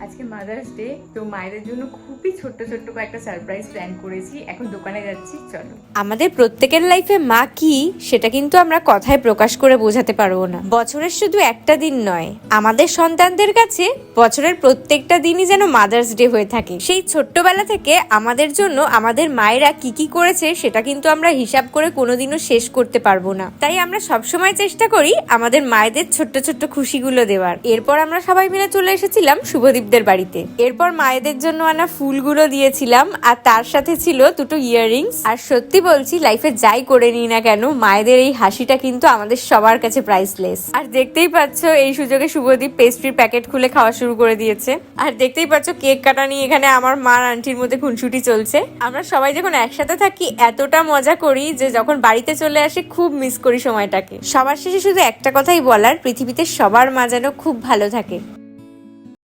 আজকে mother's day, তো মায়েদের জন্য খুবই ছোট্ট ছোট্ট কয়েকটা সারপ্রাইজ প্ল্যান করেছি। এখন দোকানে যাচ্ছি, চলো। আমাদের প্রত্যেকের লাইফে মা কি সেটা কিন্তু আমরা কথায় প্রকাশ করে বোঝাতে পারবো না। বছরের শুধু একটা দিন নয়, আমাদের সন্তানদের কাছে বছরের প্রত্যেকটা দিনই যেন মাদার্স ডে হয়ে থাকে। সেই ছোট্টবেলা থেকে আমাদের জন্য আমাদের মায়েরা কি কি করেছে সেটা কিন্তু আমরা হিসাব করে কোনোদিনও শেষ করতে পারবো না। তাই আমরা সবসময় চেষ্টা করি আমাদের মায়েদের ছোট্ট ছোট্ট খুশিগুলো দেওয়ার। এরপর আমরা সবাই মিলে চলে এসেছিলাম শুভদীপদের বাড়িতে। এরপর মায়েদের জন্য আনা ফুলগুলো দিয়েছিলাম, আর তার সাথে ছিল দুটো ইয়াররিংস। আর সত্যি বলছি, লাইফে যাই করে নিই না কেন, মায়েদের এই হাসিটা কিন্তু আমাদের সবার কাছে প্রাইসলেস। আর দেখতেই পাচ্ছ এই সুযোগে শুভদীপ পেস্ট্রির প্যাকেট খুলে খাওয়া শুরু করে দিয়েছে। আর দেখতেই পাচ্ছ কেক কাটা নিয়ে এখানে আমার মা আন্টির মধ্যে খুনসুটি চলছে। আমরা সবাই যখন একসাথে থাকি এতটা মজা করি যে যখন বাড়িতে চলে আসি খুব মিস করি সময়টাকে। সবার শেষে শুধু একটা কথাই বলার, পৃথিবীতে সবার মা যেন খুব ভালো থাকে।